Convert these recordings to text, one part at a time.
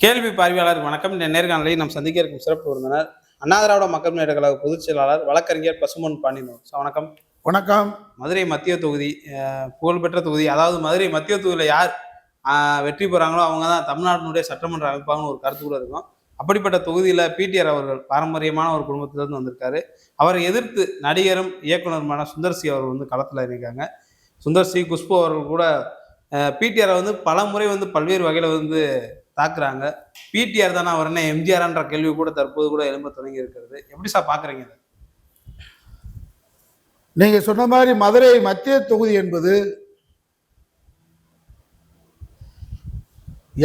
கேள்வி பார்வையாளர் வணக்கம். இந்த நேர்காணலில் நாம் சந்திக்க இருக்கும் சிறப்பு விருந்தினர் அண்ணா திராவிட மக்கள் முன்னேற்ற கழக பொதுச் செயலாளர் வழக்கறிஞர் பசும்பொன் பாண்டியன். வணக்கம். வணக்கம். மதுரை மத்திய தொகுதி புகழ்பெற்ற தொகுதி. அதாவது மதுரை மத்திய தொகுதியில் யார் வெற்றி பெறாங்களோ அவங்க தான் தமிழ்நாட்டினுடைய சட்டமன்ற அமைப்பாங்கன்னு ஒரு கருத்து கூட இருக்கும். அப்படிப்பட்ட தொகுதியில் பிடிஆர் அவர்கள் பாரம்பரியமான ஒரு குடும்பத்திலிருந்து வந்திருக்காரு. அவரை எதிர்த்து நடிகரும் இயக்குனருமான சுந்தர்சி அவர்கள் வந்து களத்தில் இருக்காங்க. சுந்தர்சி, குஷ்பு அவர்கள் கூட பிடிஆரை வந்து பல முறை வந்து பல்வேறு வகையில் வந்து தாக்குறாங்க. பிடிஆர் தானே அவர் என்ன எம்ஜிஆர்ன்ற கேள்வி கூட தற்போது கூட எழும்ப தொடங்கி இருக்கிறது. எப்படி சார் பாக்குறீங்க? நீங்க சொன்ன மாதிரி மதுரை மத்திய தொகுதி என்பது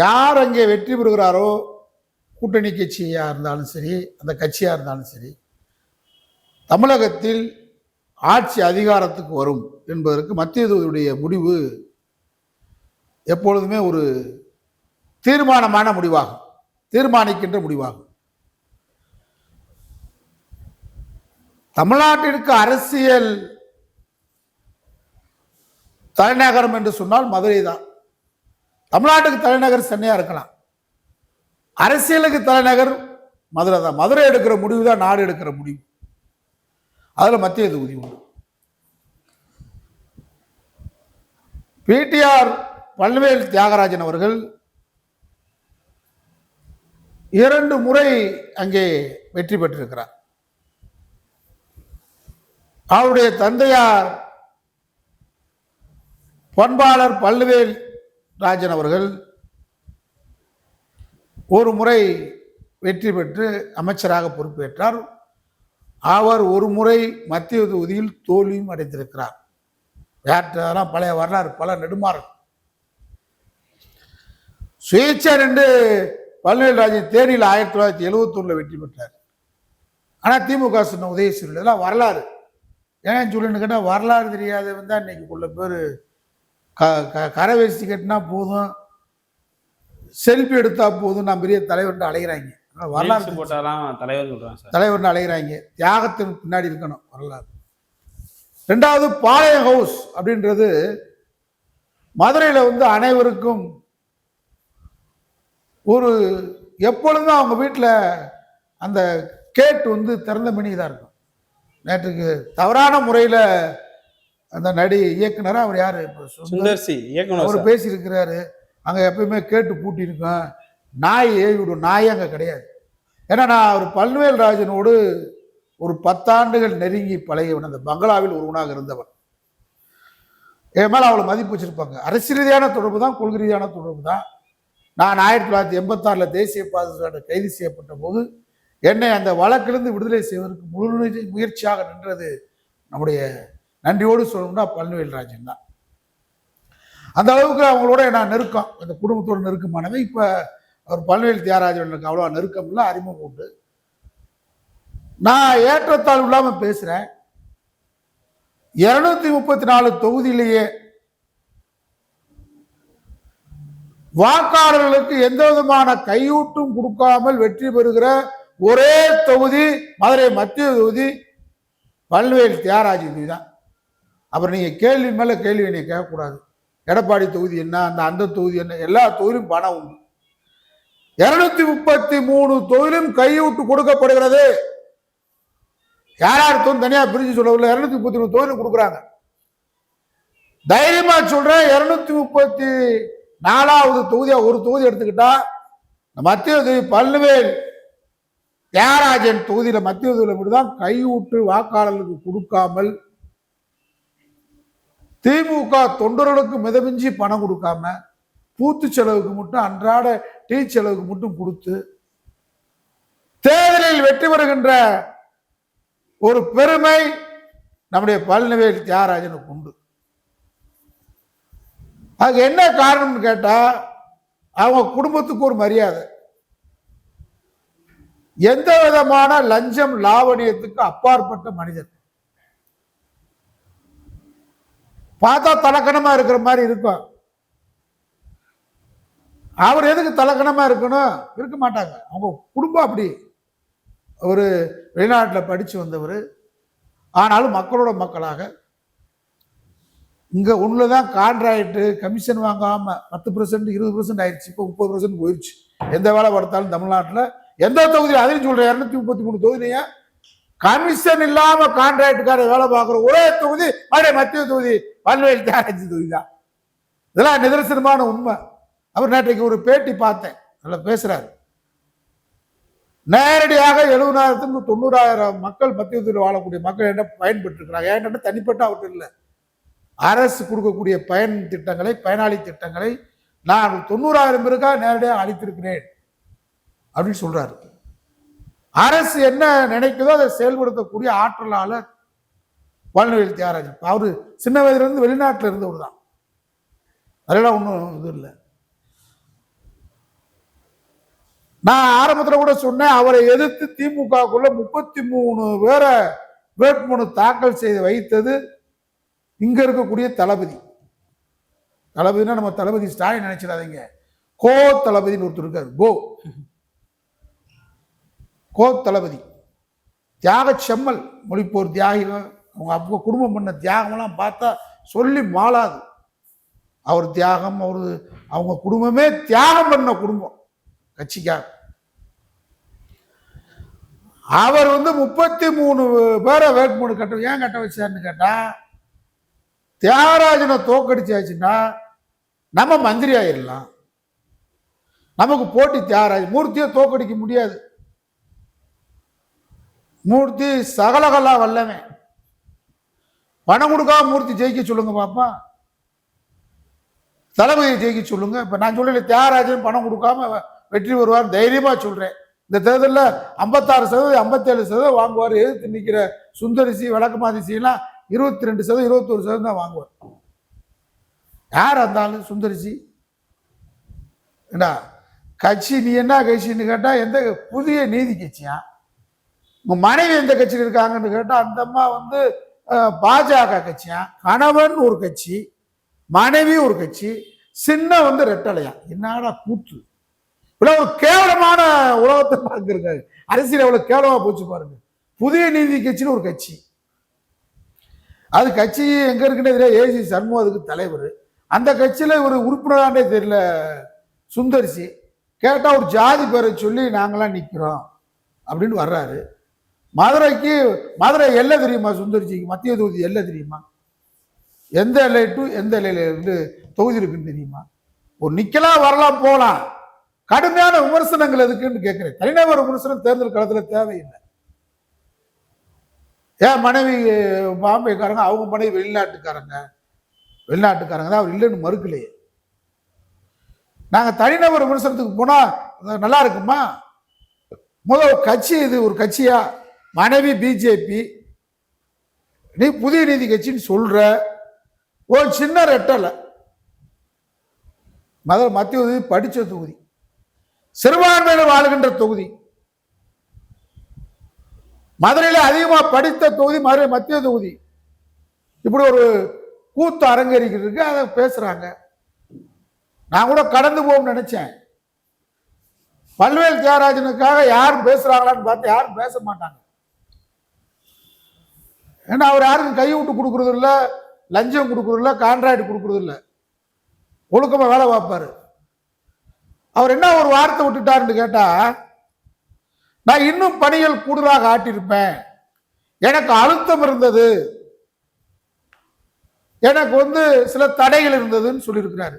யார் அங்கே வெற்றி பெறுகிறாரோ, கூட்டணி கட்சியா இருந்தாலும் சரி, அந்த கட்சியா இருந்தாலும் சரி, தமிழகத்தில் ஆட்சி அதிகாரத்துக்கு வரும் என்பதற்கு மத்திய தொகுதியுடைய முடிவு எப்பொழுதுமே ஒரு தீர்மானமான முடிவாகும், தீர்மானிக்கின்ற முடிவாகும். தமிழ்நாட்டிற்கு அரசியல் தலைநகரம் என்று சொன்னால் மதுரை தான். தமிழ்நாட்டுக்கு தலைநகர் சென்னையா இருக்கலாம், அரசியலுக்கு தலைநகர் மதுரை தான். மதுரை எடுக்கிற முடிவு தான் நாடு எடுக்கிற முடிவு. அதுல மத்திய தொகுதி உண்டு. பிடிஆர் பழனிவேல் தியாகராஜன் அவர்கள் 2 முறை அங்கே வெற்றி பெற்றிருக்கிறார். அவருடைய தந்தையார் பண்பாளர் பழனிவேல் ராஜன் அவர்கள் 1 முறை வெற்றி பெற்று அமைச்சராக பொறுப்பேற்றார். அவர் 1 முறை மத்திய தொகுதியில் தோல்வியும் அடைந்திருக்கிறார். அதெல்லாம் பழைய வரலாறு, பல நெடுமாறல். சுயேட்சை என்று பழனிவேல் ராஜன் தேனியில் 1971 வெற்றி பெற்றார். ஆனால் திமுக சொன்ன உதயசூரியன் இதெல்லாம் வரலாறு. ஏன் சொல்லுன்னு கேட்டால், வரலாறு தெரியாதவன் தான் இன்னைக்கு உள்ள பேர் கரை வேஷ்டி கட்டினா போதும், செல்ஃபி எடுத்தா போதும், நான் பெரிய தலைவர்னு அலைகிறாங்க. வரலாறு போட்டாலாம் தலைவர்னு அலைகிறாங்க. தியாகத்தின் பின்னாடி இருக்கணும் வரலாறு. 2வது பாளையம் ஹவுஸ் அப்படின்றது மதுரையில் வந்து அனைவருக்கும் ஒரு எப்பொழுதும் அவங்க வீட்டில் அந்த கேட் வந்து திறந்த மணிதான் இருக்கும். நேற்றுக்கு தவறான முறையில் அந்த இயக்குனராக அவர் யாரு சுந்தர்சி அவர் பேசியிருக்கிறாரு. அங்கே எப்பயுமே கேட்டு பூட்டி இருக்கும், நாய் ஏவி விடும். நாய் அங்கே கிடையாது. ஏன்னா நான் அவர் பழனிவேல் ராஜனோடு ஒரு 10 ஆண்டுகள் நெருங்கி பழகியவன். அந்த பங்களாவில் ஒருவனாக இருந்தவன். என் மேலே அவ்வளோ மதிப்பு வச்சிருப்பாங்க. அரசியல் ரீதியான தொடர்பு தான், கொள்கை ரீதியான தொடர்பு தான். நான் 1986 தேசிய பாதுகாப்பு கைது செய்யப்பட்ட போது என்னை அந்த வழக்கிலிருந்து விடுதலை செய்வதற்கு முழு முயற்சியாக நின்றது நம்முடைய நன்றியோடு சொல்லணும்னா பழனிவேல் ராஜன் தான். அந்த அளவுக்கு அவங்களோட நான் நெருக்கம், அந்த குடும்பத்தோடு நெருக்கமானவை. இப்போ அவர் பழனிவேல் தியாகராஜனுக்கு அவ்வளோ நெருக்கம் இல்லை, அறிமுகம் உண்டு. நான் ஏற்றத்தாழ்வு இல்லாமல் பேசுகிறேன். 234 தொகுதியிலேயே வாக்காளர்களுக்கு எந்த விதமான கையூட்டும் கொடுக்காமல் வெற்றி பெறுகிற ஒரே தொகுதி மதுரை மத்திய தொகுதி பழனிவேல் தியாகராஜன் தொகுதி தான். அப்புறம் நீங்க கேள்வி மேல கேள்வி நீங்க கேட்கக்கூடாது. எடப்பாடி தொகுதி என்ன, அந்த தொகுதி என்ன, எல்லா தொகுதியிலும் பணம் உண்டு. 233 தொகுதியிலும் கையூட்டு கொடுக்கப்படுகிறது. யார் தனியா பிரிச்சு சொல்லவில்லை. 233 தொகுதியிலும் கொடுக்குறாங்க. தைரியமா சொல்றேன், 234வது தொகுதியா ஒரு தொகுதி எடுத்துக்கிட்டா மத்திய தொகுதி பழனிவேல் தியாகராஜன் தொகுதியில மத்திய தொகுதியில் மட்டும்தான் கையூட்டு வாக்காளர்களுக்கு கொடுக்காமல், திமுக தொண்டர்களுக்கு மிதமிஞ்சி பணம் கொடுக்காம, பூத்து செலவுக்கு மட்டும், அன்றாட டீ செலவுக்கு மட்டும் கொடுத்து தேர்தலில் வெற்றி பெறுகின்ற ஒரு பெருமை நம்முடைய பழனிவேல் தியாகராஜனுக்கு உண்டு. அதுக்கு என்ன காரணம்னு கேட்டா, அவங்க குடும்பத்துக்கு ஒரு மரியாதை. எந்த விதமான லஞ்சம் லாவணியத்துக்கு அப்பாற்பட்ட மனிதன். பார்த்தா தலக்கணமா இருக்கிற மாதிரி இருக்கும். அவர் எதுக்கு தலக்கணமா இருக்கணும்? இருக்க மாட்டாங்க. அவங்க குடும்பம் அப்படி. ஒரு வெளிநாட்டில் படிச்சு வந்தவர், ஆனாலும் மக்களோட மக்களாக இங்கே ஒன்றில் தான் கான்ட்ராக்டு கமிஷன் வாங்காமல் 10% 20% ஆயிடுச்சு. இப்போ 30% போயிடுச்சு. எந்த வேலை பார்த்தாலும் தமிழ்நாட்டில் எந்த தொகுதி அதையும் சொல்றேன் 233 தொகுதியா கமிஷன் இல்லாம கான்ட்ராக்டுக்கார வேலை பார்க்குற ஒரே தொகுதி மத்திய தொகுதி பல்வேறு தியாகராஜ் தொகுதி தான். இதெல்லாம் நிதர்சனமான உண்மை. அவர் நேற்றைக்கு ஒரு பேட்டி பார்த்தேன், நல்லா பேசுறாரு. நேரடியாக 70,000 90,000 மக்கள் மத்திய தொகுதியில் வாழக்கூடிய மக்கள் என்ன பயன்பெற்று இருக்கிறாங்க. ஏன்னா தனிப்பட்ட அவற்று இல்லை, அரசு கொடுக்கக்கூடிய பயன் திட்டங்களை, பயனாளி திட்டங்களை நான் 90,000 பேருக்காக நேரடியாக அளித்திருக்கிறேன் அப்படின்னு சொல்றாரு. அரசு என்ன நினைக்குதோ அதை செயல்படுத்தக்கூடிய ஆற்றலாளர் பழனிவேல் தியாகராஜன். அவரு சின்ன வயதிலிருந்து வெளிநாட்டில் இருந்தவர் தான், அதெல்லாம் ஒன்றும் இது இல்லை. நான் ஆரம்பத்தில் கூட சொன்னேன், அவரை எதிர்த்து திமுகக்குள்ள 33 பேரை வேட்புமனு தாக்கல் செய்து வைத்தது இங்க இருக்கக்கூடிய தளபதி. தளபதினா நம்ம தளபதி ஸ்டாலின் நினைச்சிடாதீங்க, கோ தளபதினு ஒருத்தர் இருக்காரு. கோ தளபதி தியாக செம்மல், மொழிப்போர் தியாகிகள், அவங்க அப்போ குடும்பம் பண்ண தியாகம்லாம் பார்த்தா சொல்லி மாளாது. அவர் தியாகம், அவங்க குடும்பமே தியாகம் பண்ண குடும்பம் கட்சிக்காக. அவர் 33 பேரை வேட்புமனு ஏன் கட்ட வச்சாருன்னு கேட்டா, தியாகராஜனை தோக்கடிச்சாச்சுன்னா நம்ம மந்திரி ஆயிடலாம், நமக்கு போட்டி தியாகராஜ். மூர்த்தியை தோக்கடிக்க முடியாது, மூர்த்தி சகலகலா வல்லவன். பணம் கொடுக்காம மூர்த்தி ஜெயிக்க சொல்லுங்க பாப்பா, தளபதியை ஜெயிக்க சொல்லுங்க. இப்ப நான் சொல்லல தியாகராஜன் பணம் கொடுக்காம வெற்றி வருவார் தைரியமா சொல்றேன். இந்த தேர்தலில் 56% 57% வாங்குவார். எதிர்த்து நிற்கிற சுந்தரிசி, விளக்கமாதிசிலாம் 22% 21% தான் வாங்குவார். யார் இருந்தாலும் சுந்தரிசி கட்சி, நீ என்ன கட்சின்னு கேட்டா எந்த புதிய நீதி கட்சியா? உங்க மனைவி எந்த கட்சியில் இருக்காங்கன்னு கேட்டா அந்த அம்மா பாஜக கட்சியா? கணவன் ஒரு கட்சி, மனைவி ஒரு கட்சி, சின்ன ரெட்டலையா? என்னடா கூத்து! இவ்வளவு ஒரு கேவலமான உலகத்தை பார்க்கிருக்காரு. அரசியல் எவ்வளவு கேவலமா போச்சு பாருங்க. புதிய நீதி கட்சின்னு ஒரு கட்சி, அது கட்சி எங்க இருக்குன்னு தெரியல. ஏசி சண்முகம் அதுக்கு தலைவர். அந்த கட்சியில ஒரு உறுப்பினரானே தெரியல சுந்தரிசி. கேட்டா ஒரு ஜாதி பேரை சொல்லி நாங்களாம் நிக்கிறோம் அப்படின்னு வர்றாரு. மதுரை எல்லை தெரியுமா சுந்தரிசிக்கு? மத்திய தொகுதி எல்லை தெரியுமா? எந்த எல்லை டு எந்த எல்லையில இருந்து தொகுதி இருக்குன்னு தெரியுமா? ஒரு நிக்கலாம், வரலாம், போகலாம். கடுமையான விமர்சனங்கள் எதுக்குன்னு கேட்கிறேன். தனிநபர் விமர்சனம் தேர்தல் களத்தில் தேவையில்லை. ஏன் மனைவி பாம்பேக்காரங்க, அவங்க மனைவி வெளிநாட்டுக்காரங்க தான், அவர் இல்லைன்னு மறுக்கலையே. நாங்க தனிநபர் விமர்சனத்துக்கு போனா நல்லா இருக்குமா? முதல் கட்சி இது ஒரு கட்சியா? மனைவி பிஜேபி, நீ புதிய நீதி கட்சின்னு சொல்ற. ஒரு சின்ன ரெட்டலை மத்திய தொகுதி, படிச்ச தொகுதி, சிறுபான்மையினர் வாழ்கின்ற தொகுதி, மதுரையில அதிகமா படித்த தொகுதி மதுரை மத்திய தொகுதி. இப்படி ஒரு கூத்து அரங்கேறிக்கிறதுக்கு அதை பேசுறாங்க. நான் கூட கடந்து போகும் நினைச்சேன். பல்வேல் தியாகராஜனுக்காக யாரும் பேசுறாங்களான்னு பார்த்து யாரும் பேச மாட்டாங்க. ஏன்னா அவர் யாருக்கும் கை விட்டு கொடுக்கறது இல்லை, லஞ்சம் கொடுக்கறது இல்லை, கான்ட்ராக்ட் கொடுக்கறது இல்லை, ஒழுக்கமா வேலை பார்ப்பாரு. அவர் என்ன ஒரு வார்த்தை விட்டுட்டாருன்னு கேட்டா, நான் இன்னும் பணிகள் கூடுதலாக ஆட்டியிருப்பேன், எனக்கு அழுத்தம் இருந்தது, எனக்கு சில தடைகள் இருந்ததுன்னு சொல்லியிருக்கிறாரு.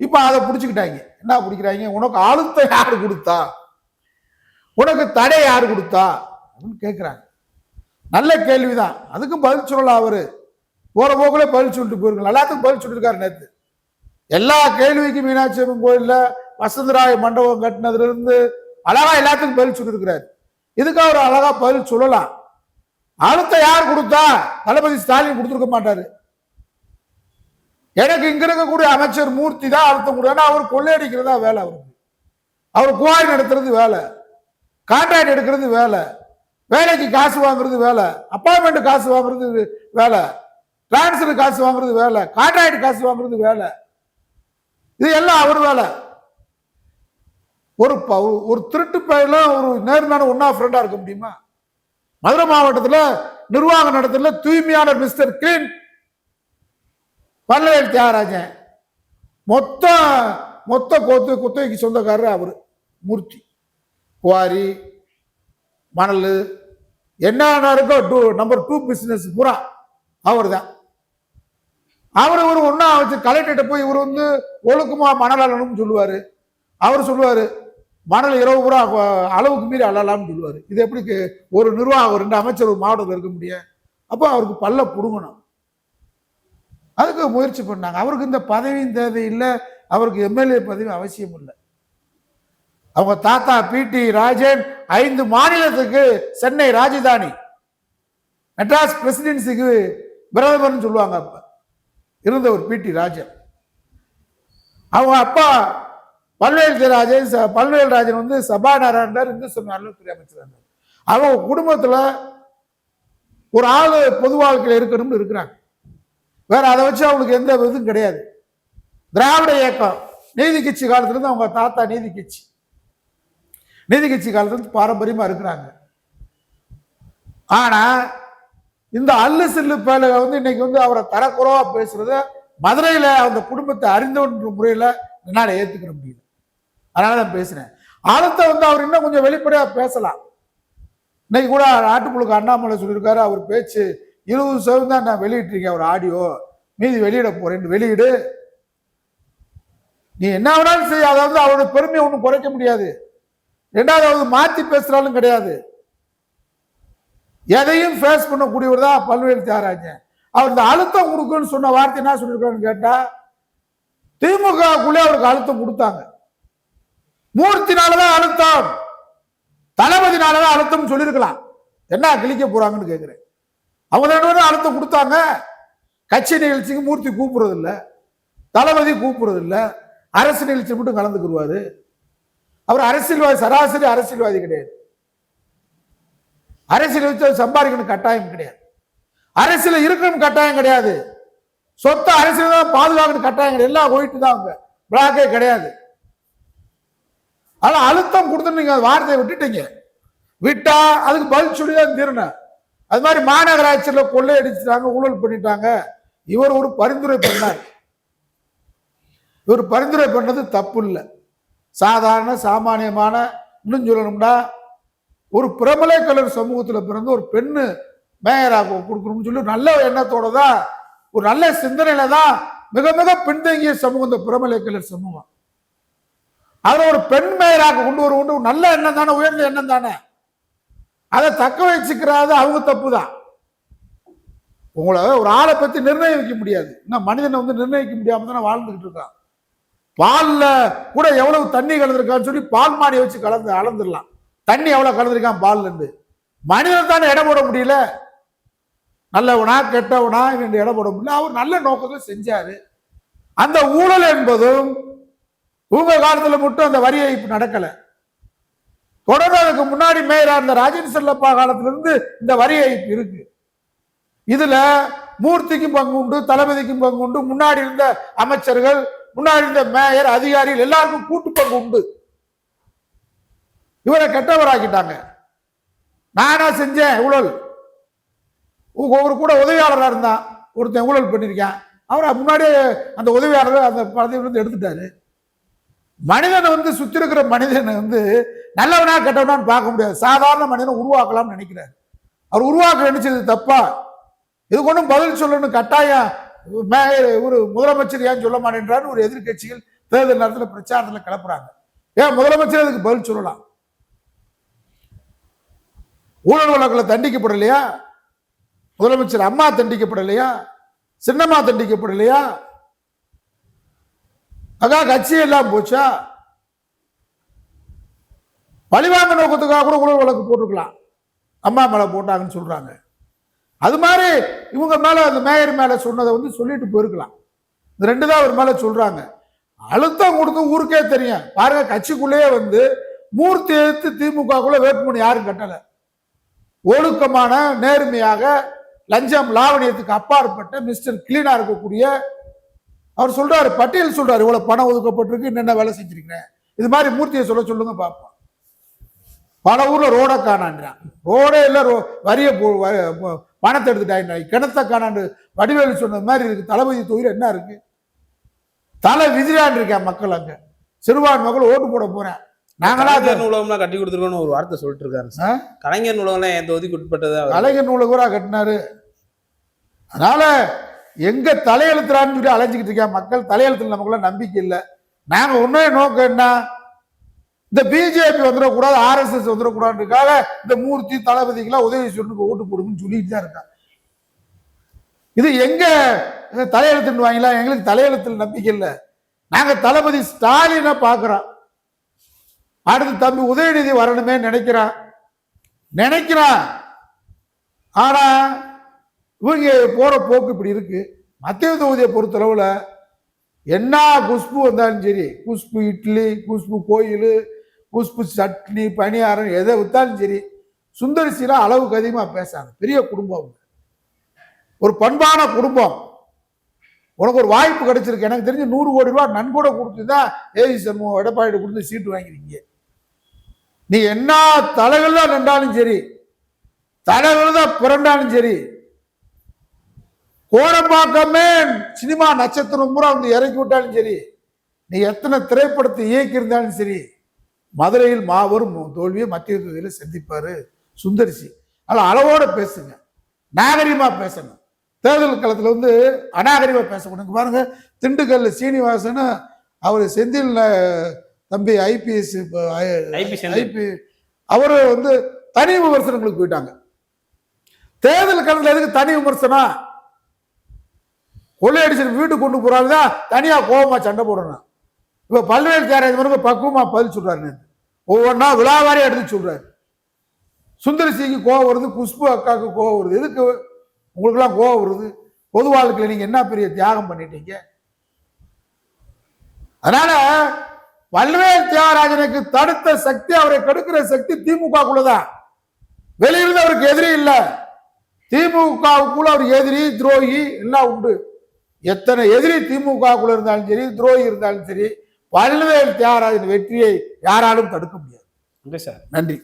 இப்ப அதை பிடிச்சுக்கிட்டாங்க. என்ன பிடிக்கிறாங்க? உனக்கு அழுத்தம் யாரு கொடுத்தா, உனக்கு தடை யாரு கொடுத்தா அப்படின்னு கேட்கிறாங்க. நல்ல கேள்விதான், அதுக்கும் பதில் சொல்லலாம். அவரு போற போக்குல பதில் சொல்லிட்டு போயிருக்கணும். எல்லாத்துக்கும் பதில் சொல்லியிருக்காரு. நேற்று எல்லா கேள்விக்கும் மீனாட்சி அம்மன் கோயில்ல வசந்தராய மண்டபம் கட்டினதுல இருந்து அழகா எல்லாத்துக்கும் பதில் சொல்லியிருக்கிறாரு. இதுக்கு அவர் அழகா பதில் சொல்லலாம். அழுத்தம் யார் கொடுத்தா? தளபதி ஸ்டாலின் கொடுத்துருக்க மாட்டாரு. எனக்கு இங்க இருக்கக்கூடிய அமைச்சர் மூர்த்தி தான் அழுத்தம் கொடுத்தா. அவர் கொள்ளையடிக்கிறதா வேலை, அவர் குவாரி நடத்துறது வேலை, கான்ட்ராக்ட் எடுக்கிறது வேலை, வேலைக்கு காசு வாங்குறது வேலை, அப்பாயின்மெண்ட் காசு வாங்குறது வேலை, டிரான்ஸ்ஃபர் காசு வாங்குறது வேலை, கான்ட்ராக்ட் காசு வாங்குறது வேலை. இது எல்லாம் அவர் வேலை. ஒரு திருட்டு பையெல்லாம் ஒரு நேர்மையான ஒன்னா ஃப்ரெண்டா இருக்க முடியுமா? மதுரை மாவட்டத்தில் நிர்வாக நடத்துல தூய்மையான மிஸ்டர் கிளீன் பல்வேல் தியாகராஜன். மொத்த குத்தகைக்கு சொந்தக்காரர் அவரு. மூர்த்தி. குவாரி, மணல், என்ன இருக்கோ நம்பர் 2 பிசினஸ் பூரா அவர் தான். அவர் ஒரு ஒன்னா வச்சு கலெக்டர்கிட்ட போய் இவர் ஒழுக்கமா மணல் அள்ளணும்னு சொல்லுவாரு. அவர் சொல்லுவாரு மணல் இரவு பூரா அளவுக்கு மீறி அள்ளலாம்னு சொல்லுவாரு. இது எப்படி ஒரு நிர்வாகம் 2 அமைச்சர் ஒரு மாவட்டத்தில் இருக்க முடியும்? அப்போ அவருக்கு பல்ல புடுங்கணும். அதுக்கு முயற்சி பண்ணாங்க. அவருக்கு இந்த பதவியும் தேவையில்லை, அவருக்கு எம்எல்ஏ பதவி அவசியம் இல்லை. அவங்க தாத்தா பிடி ராஜன் 5 மாநிலத்துக்கு சென்னை ராஜதானி, மெட்ராஸ் பிரசிடென்சிக்கு பிரதமர்னு சொல்லுவாங்க. அப்ப இருந்தவர் பிடி ராஜன். அவங்க அப்பா பல்வேல்ராஜன் சபாநாயகராக இருந்தார், இந்து சமய அறநிலையத்துறை அமைச்சராக இருந்தார். அவங்க குடும்பத்துல ஒரு ஆளு பொது வாழ்க்கையில் இருக்கணும்னு இருக்கிறாங்க. வேற அதை வச்சு அவங்களுக்கு எந்த இதுவும் கிடையாது. திராவிட இயக்கம் நீதி கட்சி காலத்திலிருந்து அவங்க தாத்தா நீதி கட்சி காலத்திலிருந்து பாரம்பரியமா இருக்கிறாங்க. ஆனா இந்த அல்லு சில்லு பேல இன்னைக்கு அவரை தரக்குறவா பேசுறத மதுரையில அந்த குடும்பத்தை அறிந்தவன்ற முறையில என்னால ஏத்துக்கிற முடியல. அதனாலதான் பேசுறேன். ஆழத்தை அவர் இன்னும் கொஞ்சம் வெளிப்படையா பேசலாம். இன்னைக்கு கூட நாட்டுப்புழுக்கு அண்ணாமலை சொல்லியிருக்காரு, அவர் பேச்சு 20% தான் நான் வெளியிட்டிருக்கேன், அவர் ஆடியோ, மீதி வெளியிட போறேன். வெளியிடு, நீ என்ன வேணாலும் செய்ய. அதாவது அவரோட பெருமையை ஒன்றும் குறைக்க முடியாது. ரெண்டாவது மாத்தி பேசுறாலும் கிடையாது. எதையும் ஃபேஸ் பண்ணக்கூடியவர் தான் பல்வேல் தியாகராஜன். அவர் இந்த அழுத்தம் கொடுக்குன்னு சொன்ன வார்த்தை என்ன சொல்லியிருக்காருன்னு கேட்டா, திமுகக்குள்ளே அவருக்கு அழுத்தம் கொடுத்தாங்க. மூர்த்தினாலதான் அழுத்தம், தளபதினாலதான் அழுத்தம் சொல்லியிருக்கலாம். என்ன கிழிக்க போறாங்கன்னு கேட்கிறேன். அவங்க 2 பேரும் அழுத்தம் கொடுத்தாங்க. கட்சி நிகழ்ச்சிக்கு மூர்த்தி கூப்பிடுறது இல்லை, தளபதி கூப்பிடுறது இல்லை, அரசு நிகழ்ச்சி மட்டும் கலந்துக்குருவாரு. அவர் அரசியல்வாதி, சராசரி அரசியல்வாதி கிடையாது. அரசியல் வச்சு சம்பாதிக்கணும் கட்டாயம் கிடையாது, அரசியல் இருக்கணும் கட்டாயம் கிடையாது, சொத்த அரசியல் தான் பாதுகாக்கணும் கட்டாயம் கிடையாது. எல்லாம் போயிட்டு தான் அவங்க பிளாக்கே கிடையாது. ஆனா அழுத்தம் கொடுத்து நீங்க வார்த்தையை விட்டுட்டீங்க. விட்டா அதுக்கு பதில் சொல்லிதான் தீரணும். அது மாதிரி மாநகராட்சியில கொள்ளையடிச்சிட்டாங்க, ஊழல் பண்ணிட்டாங்க. இவர் ஒரு பரிந்துரை பண்ணார். இவர் பரிந்துரை பண்ணது தப்பு இல்லை. சாதாரண சாமானியமான, இன்னும் சொல்லணும்னா ஒரு பிரபலை கலர் சமூகத்தில் பிறந்து ஒரு பெண்ணு மேயராக கொடுக்கணும்னு சொல்லி நல்ல எண்ணத்தோட தான், ஒரு நல்ல சிந்தனையில தான் மிக மிக பின்தங்கிய சமூகம் இந்த பிரபலை கலர் சமூகம். அதுல ஒரு பெண் மேயராக கொண்டு வர நல்ல எண்ணம் தானே, உயர்ந்த எண்ணம் தானே. அதை தக்க வச்சுக்கிறாது அவங்க தப்பு தான். உங்களை ஒரு ஆளை பத்தி நிர்ணயிக்க முடியாது. இன்னும் மனிதனை நிர்ணயிக்க முடியாம தானே வாழ்ந்துகிட்டு இருக்கான். பால்ல கூட எவ்வளவு தண்ணி கலந்துருக்கான்னு சொல்லி பால் மாடியை வச்சு அளந்துடலாம். தண்ணி எவ்வளவு கலந்துருக்கான் பால்ல இருந்து. மனிதன் தானே இடம் போட முடியல. நல்லவனா கெட்டவனா என்று இடம் போட முடியல. அவர் நல்ல நோக்கத்தை செஞ்சாரு. அந்த ஊழல் என்பதும் உங்க காலத்துல மட்டும் அந்த வரி ஏய்ப்பு நடக்கல. தொடர்ந்து அதுக்கு முன்னாடி மேயரா இருந்த ராஜன் செல்லப்பா காலத்திலிருந்து இந்த வரி ஏய்ப்பு இருக்கு. இதுல மூர்த்திக்கும் பங்கு உண்டு, தளபதிக்கும் பங்கு உண்டு, முன்னாடி இருந்த அமைச்சர்கள், முன்னாடி இருந்த மேயர், அதிகாரிகள் எல்லாருக்கும் கூட்டு பங்கு உண்டு. இவரை கெட்டவராக்கிட்டாங்க. நானா செஞ்சேன் ஊழல், ஒரு கூட உதவியாளராக இருந்தான் ஒருத்தன் ஊழல் பண்ணியிருக்கேன், அவரை முன்னாடியே அந்த உதவியாளர் அந்த பதவியிலிருந்து எடுத்துட்டாரு. மனிதனை சுத்தி இருக்கிற மனிதனை நல்லவனா கெட்டவனான்னு பார்க்க முடியாது. சாதாரண மனிதனை உருவாக்கலாம்னு நினைக்கிறார். அவர் உருவாக்க நினைச்சது தப்பா? இதுக்கு ஒன்றும் பதில் சொல்லணும் கட்டாயம். ஒரு முதலமைச்சர் ஏன் சொல்ல மாட்டேன்றான்னு ஒரு எதிர்கட்சிகள் தேர்தல் நேரத்தில் பிரச்சாரத்தில் கிளப்புறாங்க. ஏன் முதலமைச்சர் அதுக்கு பதில் சொல்லலாம்? ஊழல் வழக்கில் தண்டிக்கப்படலையா? முதலமைச்சர் அம்மா தண்டிக்கப்படலையா? சின்னம்மா தண்டிக்கப்படலையா? அக்கா கட்சி எல்லாம் போச்சா? பழிவாங்க நோக்கத்துக்காக கூட ஊழல் வழக்கு போட்டிருக்கலாம். அம்மா மேல போட்டாங்கன்னு சொல்றாங்க. அது மாதிரி இவங்க மேல அந்த மேயர் மேல சொன்னதை சொல்லிட்டு போயிருக்கலாம். இந்த 2 தான் அவர் மேல சொல்றாங்க. அழுத்தம் கொடுத்து ஊருக்கே தெரியும். பாருங்க, கட்சிக்குள்ளேயே மூர்த்தி எடுத்து திமுகக்குள்ள வேட்புமனு யாரும் கட்டல. ஒழுக்கமான, நேர்மையாக, லஞ்சம் லாவணியத்துக்கு அப்பாற்பட்ட மிஸ்டர் கிளீனா இருக்கக்கூடிய அவர் சொல்றாரு, பட்டியல் சொல்றாரு, இவ்வளவு பணம் ஒதுக்கப்பட்டிருக்கு, என்னென்ன வேலை செஞ்சிருக்கிறேன். இது மாதிரி மூர்த்தியை சொல்லுங்க பார்ப்போம். பல ஊர்ல ரோட காணான்றான். ரோடே இல்ல, வரிய பணத்தை எடுத்துட்டாங்க, கிணத்த காணாண்டு வடிவேலு சொன்னது மாதிரி இருக்கு. தளபதி தொகுதியில் என்ன இருக்கு? தலை விதிரான் இருக்கேன் மக்கள். அங்க சிறுபான்மை மக்கள் ஓட்டு போட போறேன். நாங்களா கலைஞர் நூலகம்லாம் கட்டி கொடுத்துருக்கோன்னு ஒரு வார்த்தை சொல்லிட்டு இருக்காரு சார். கலைஞர் நூலகம்லாம் என் தொகுதிக்கு உட்பட்டது. கலைஞர் நூலகரா கட்டினாரு. அதனால எங்க தலையெழுத்துறான்னு சொல்லி அலைஞ்சிக்கிட்டு இருக்கேன். மக்கள் தலையெழுத்துல நமக்குள்ள நம்பிக்கை இல்லை. நாங்க ஒன்னே நோக்கம் என்ன, இந்த பிஜேபி வந்துடக்கூடாது, RSS வந்துடக்கூடாதுக்காக இந்த மூர்த்தி தளபதிக்கெல்லாம் உதயசூரனுக்கு ஓட்டு போடுங்கன்னு சொல்லிட்டு தான் இருக்காங்க. இது எங்க தலையெழுத்துன்னு வாங்கலாம். எங்களுக்கு தலையெழுத்துல நம்பிக்கை இல்லை. நாங்க தளபதி ஸ்டாலினை பாக்குறோம். அடுத்து தம்பி உதயநிதி வரணுமே நினைக்கிறான். ஆனா இவங்க போற போக்கு இப்படி இருக்கு. மத்திய தொகுதியை பொறுத்தளவுல என்ன குஷ்பு வந்தாலும் சரி, குஷ்பு இட்லி, குஷ்பு கோயில், குஷ்பு சட்னி, பணியாரம் எதை வித்தாலும் சரி, சுந்தரிசிலாம் அளவுக்கு அதிகமா பேசாங்க. பெரிய குடும்பம், ஒரு பண்பான குடும்பம். உனக்கு ஒரு வாய்ப்பு கிடைச்சிருக்கு. எனக்கு தெரிஞ்சு 100 கோடி ரூபாய் நன்கொடை கொடுத்துதான் ஏவி சண்முகம் எடப்பாடி கொடுத்து சீட்டு வாங்கிருக்கீங்க. நீ என்ன தலைகள் தான் நின்றாலும் சரி, தலைகள் தான் பிறண்டாலும் சரி, கோடம்பாக்கமே சினிமா நட்சத்திரம் பூரா வந்து இறக்கி விட்டாலும் சரி, நீ எத்தனை திரைப்படத்தை இயக்கி இருந்தாலும் சரி, மதுரையில் மாபெரும் தோல்வியை மத்திய தொகுதியில சந்திப்பாரு சுந்தரிசி. அதனால அளவோட பேசுங்க, நாகரிகமா பேசணும். தேர்தல் களத்துல வந்து அநாகரிகமா பேசக்கூடாது. பாருங்க, திண்டுக்கல்ல சீனிவாசன் அவர் செந்தில் தம்பி IPS அவரு வந்து தனி விமர்சனங்களுக்கு போயிட்டாங்க. தேர்தல் களத்துல எதுக்கு தனி விமர்சனம்? கொள்ளையடிச்சு வீட்டுக்கு கொண்டு போறாருதான் தனியா கோபமா சண்டை போடணும். இப்ப பல்வேறு தியாகராஜன் பக்குவமா பதில் சொல்றாரு. ஒவ்வொன்னா விழாவாரி எடுத்து சொல்றாரு. சுந்தரிசிக்கு கோவம் வருது, குஷ்பு அக்காவுக்கு கோவம் வருது. எதுக்கு உங்களுக்கு எல்லாம் கோவம் வருது? பொது வாழ்க்கையில நீங்க என்ன பெரிய தியாகம் பண்ணிட்டீங்க? அதனால பல்வேறு தியாகராஜனுக்கு தடுத்த சக்தி, அவரை கெடுக்கிற சக்தி திமுகக்குள்ளதான். வெளியிருந்து அவருக்கு எதிரி இல்ல. திமுகவுக்குள்ள அவர் எதிரி, துரோகி எல்லாம் உண்டு. எத்தனை எதிரி திமுகக்குள்ள இருந்தாலும் சரி, துரோகி இருந்தாலும் சரி, பல்வேறு தியாகராஜன் வெற்றியை யாராலும் தடுக்க முடியாது. நன்றி சார். நன்றி.